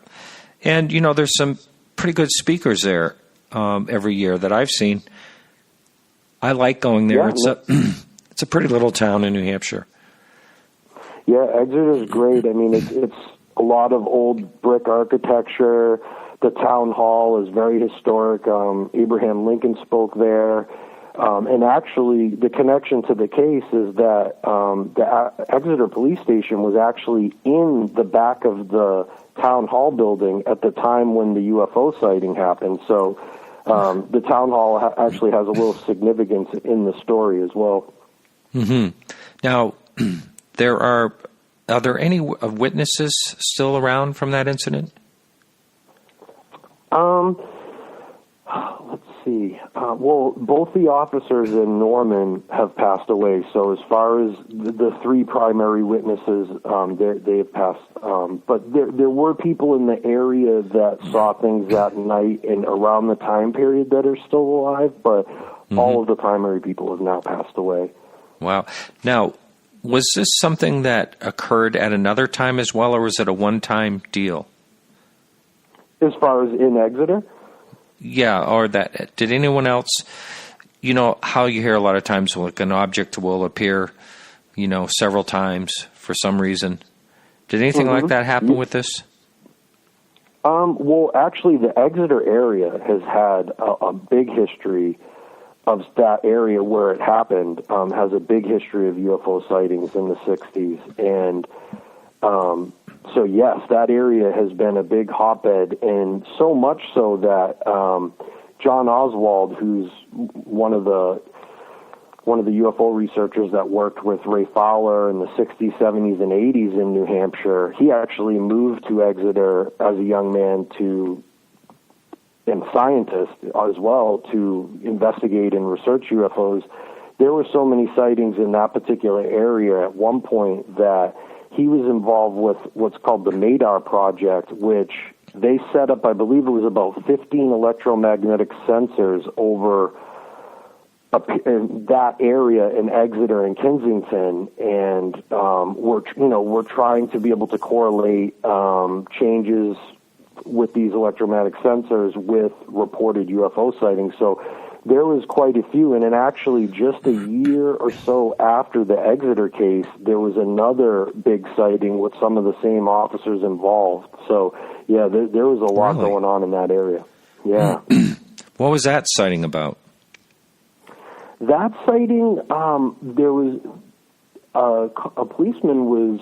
Speaker 6: and there's some pretty good speakers there every year that I've seen. I like going there.
Speaker 8: Yeah,
Speaker 6: it's a pretty little town in New Hampshire.
Speaker 8: Yeah, Exeter is great. I mean, it's a lot of old brick architecture. The town hall is very historic. Abraham Lincoln spoke there. And actually, the connection to the case is that the Exeter Police Station was actually in the back of the town hall building at the time when the UFO sighting happened. So the town hall actually has a little significance in the story as well.
Speaker 6: Mm-hmm. Now, are there any witnesses still around from that incident?
Speaker 8: Let's see. Well, both the officers in Norman have passed away. So as far as the 3 primary witnesses, they have passed. But there were people in the area that saw things that night and around the time period that are still alive. But all of the primary people have now passed away.
Speaker 6: Wow. Now, was this something that occurred at another time as well, or was it a one-time deal?
Speaker 8: As far as in Exeter?
Speaker 6: Yeah, or that, did anyone else, how you hear a lot of times like an object will appear, several times for some reason. Did anything like that happen with this?
Speaker 8: Well, actually, the Exeter area has had a big history of that area where it happened, has a big history of UFO sightings in the 60s. And so, yes, that area has been a big hotbed, and so much so that John Oswald, who's one of the UFO researchers that worked with Ray Fowler in the 60s, 70s, and 80s in New Hampshire, he actually moved to Exeter as a young man and scientist as well to investigate and research UFOs. There were so many sightings in that particular area at one point that he was involved with what's called the Madar Project, which they set up, I believe it was about 15 electromagnetic sensors over that area in Exeter and Kensington, and we're trying to be able to correlate changes with these electromagnetic sensors with reported UFO sightings. So there was quite a few, and then actually just a year or so after the Exeter case, there was another big sighting with some of the same officers involved. So, yeah, there was a lot going on in that area. Yeah.
Speaker 6: What was that sighting about?
Speaker 8: That sighting, there was a policeman was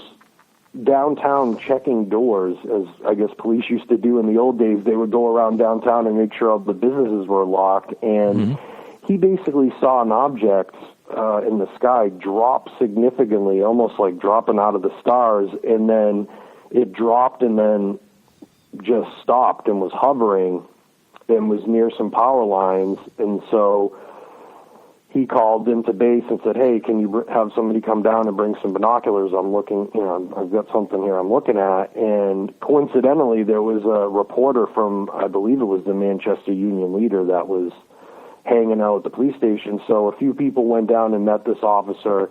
Speaker 8: downtown checking doors, as I guess police used to do in the old days. They would go around downtown and make sure all the businesses were locked, and he basically saw an object in the sky drop significantly, almost like dropping out of the stars, and then it dropped and then just stopped and was hovering and was near some power lines. And so he called into base and said, hey, can you have somebody come down and bring some binoculars? I'm looking, I've got something here I'm looking at. And coincidentally, there was a reporter from, I believe it was the Manchester Union Leader that was hanging out at the police station. So a few people went down and met this officer,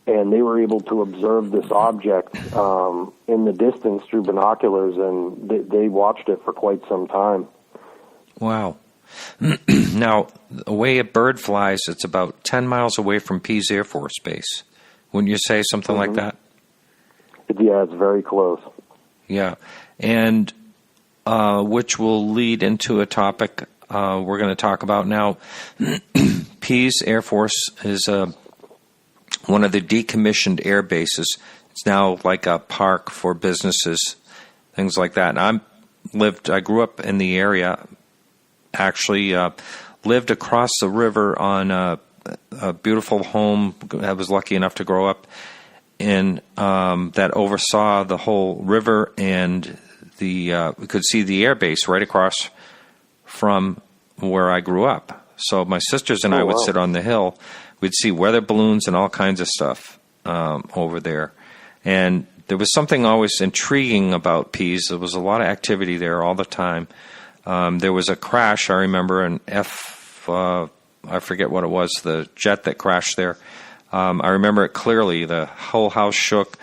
Speaker 8: and they were able to observe this object in the distance through binoculars, and they watched it for quite some time.
Speaker 6: Wow. Now, the way a bird flies, it's about 10 miles away from Pease Air Force Base. Wouldn't you say something like that?
Speaker 8: Yeah, it's very close.
Speaker 6: Yeah. And which will lead into a topic we're going to talk about now. Pease Air Force is one of the decommissioned air bases. It's now like a park for businesses, things like that. And I grew up in the area, actually lived across the river on a beautiful home. I was lucky enough to grow up in that oversaw the whole river, and we could see the air base right across from where I grew up. So my sisters and I would sit on the hill. We'd see weather balloons and all kinds of stuff over there. And there was something always intriguing about Pease. There was a lot of activity there all the time. There was a crash, I remember, an I forget what it was, the jet that crashed there. I remember it clearly. The whole house shook.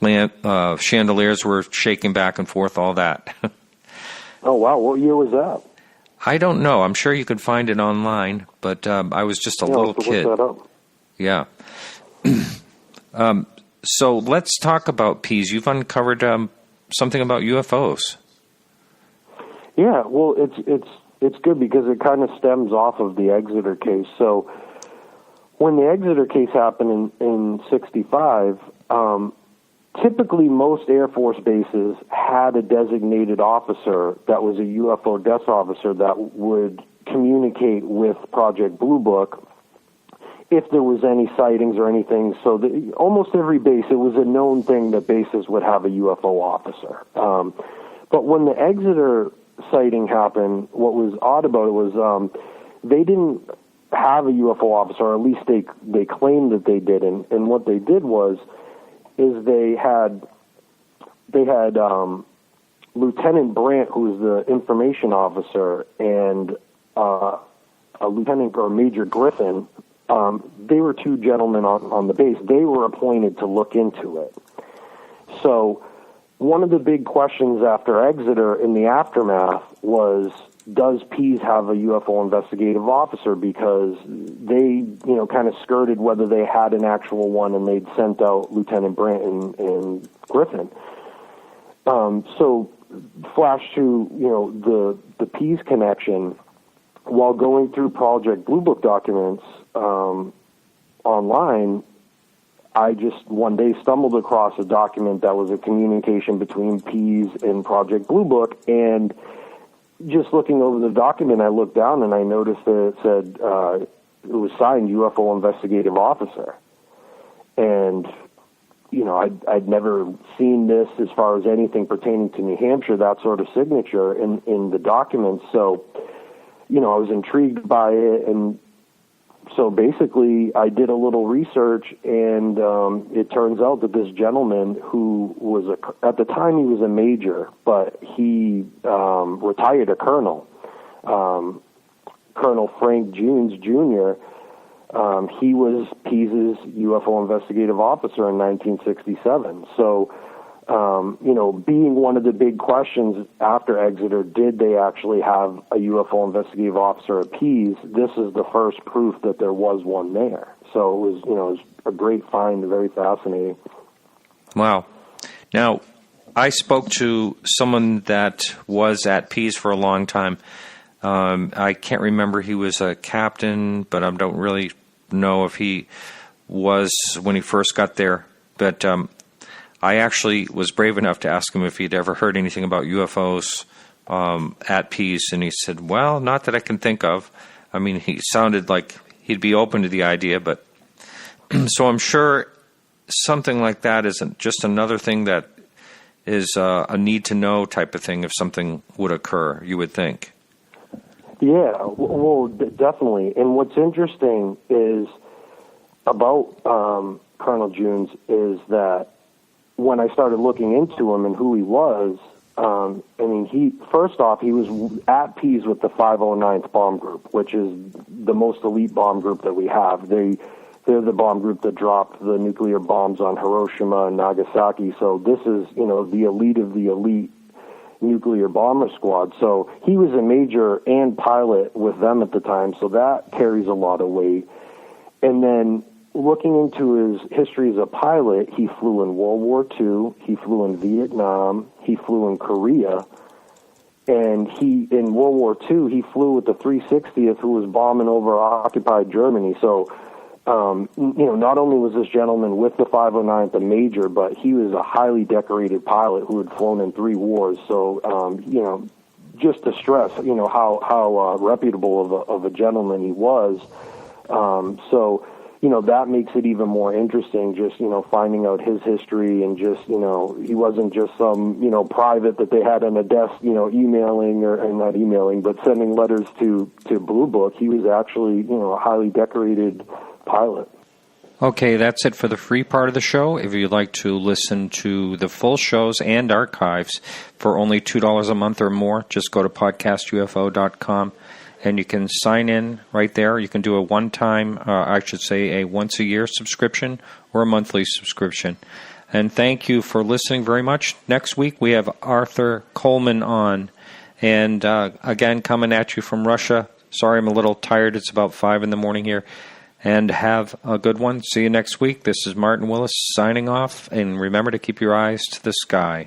Speaker 6: Chandeliers were shaking back and forth, all that.
Speaker 8: Oh, wow. What year was that?
Speaker 6: I don't know. I'm sure you could find it online, but I was just a little kid.
Speaker 8: Look that up.
Speaker 6: Yeah. So let's talk about Pease. You've uncovered something about UFOs.
Speaker 8: Yeah, well, it's good because it kind of stems off of the Exeter case. So when the Exeter case happened in 65, typically most Air Force bases had a designated officer that was a UFO desk officer that would communicate with Project Blue Book if there was any sightings or anything. So almost every base, it was a known thing that bases would have a UFO officer. But when the Exeter sighting happened, what was odd about it was they didn't have a UFO officer, or at least they claimed that they didn't. And what they did is they had Lieutenant Brandt, who was the information officer, and a Lieutenant or Major Griffin. They were two gentlemen on the base. They were appointed to look into it. So one of the big questions after Exeter in the aftermath was, does Pease have a UFO investigative officer? Because they, kind of skirted whether they had an actual one, and they'd sent out Lieutenant Brandt and Griffin. So flash to, the Pease connection. While going through Project Blue Book documents online, I just one day stumbled across a document that was a communication between Pease and Project Blue Book, and just looking over the document, I looked down and I noticed that it said it was signed UFO Investigative Officer. And, I'd never seen this as far as anything pertaining to New Hampshire, that sort of signature in the documents. So, I was intrigued by it. And so basically I did a little research, and it turns out that this gentleman, who was at the time he was a major, but he retired a colonel, Colonel Frank Junes Jr., he was Pease's UFO investigative officer in 1967. So, being one of the big questions after Exeter, did they actually have a UFO investigative officer at Pease? This is the first proof that there was one there. So it was a great find, very fascinating.
Speaker 6: Wow. Now, I spoke to someone that was at Pease for a long time. I can't remember, he was a captain, but I don't really know if he was when he first got there. But I actually was brave enough to ask him if he'd ever heard anything about UFOs at Pease, and he said, well, not that I can think of. I mean, he sounded like he'd be open to the idea, but so I'm sure something like that isn't just another thing that is a need-to-know type of thing if something would occur, you would think.
Speaker 8: Yeah, well, definitely. And what's interesting is about Colonel Junes is that when I started looking into him and who he was, I mean, he was at peace with the 509th Bomb Group, which is the most elite bomb group that we have. They're the bomb group that dropped the nuclear bombs on Hiroshima and Nagasaki. So this is, the elite of the elite nuclear bomber squad. So he was a major and pilot with them at the time, so that carries a lot of weight. And then looking into his history as a pilot, he flew in World War II, he flew in Vietnam, he flew in Korea, and in World War II, he flew with the 360th, who was bombing over occupied Germany. So, not only was this gentleman with the 509th a major, but he was a highly decorated pilot who had flown in 3 wars. So, just to stress, how reputable of a gentleman he was. That makes it even more interesting, just, finding out his history and just, he wasn't just some, private that they had on a desk, emailing or not emailing, but sending letters to Blue Book. He was actually, a highly decorated pilot.
Speaker 6: Okay, that's it for the free part of the show. If you'd like to listen to the full shows and archives for only $2 a month or more, just go to podcastufo.com. And you can sign in right there. You can do a one-time, a once-a-year subscription or a monthly subscription. And thank you for listening very much. Next week we have Arthur Coleman on. And again, coming at you from Russia. Sorry, I'm a little tired. It's about 5 in the morning here. And have a good one. See you next week. This is Martin Willis signing off. And remember to keep your eyes to the sky.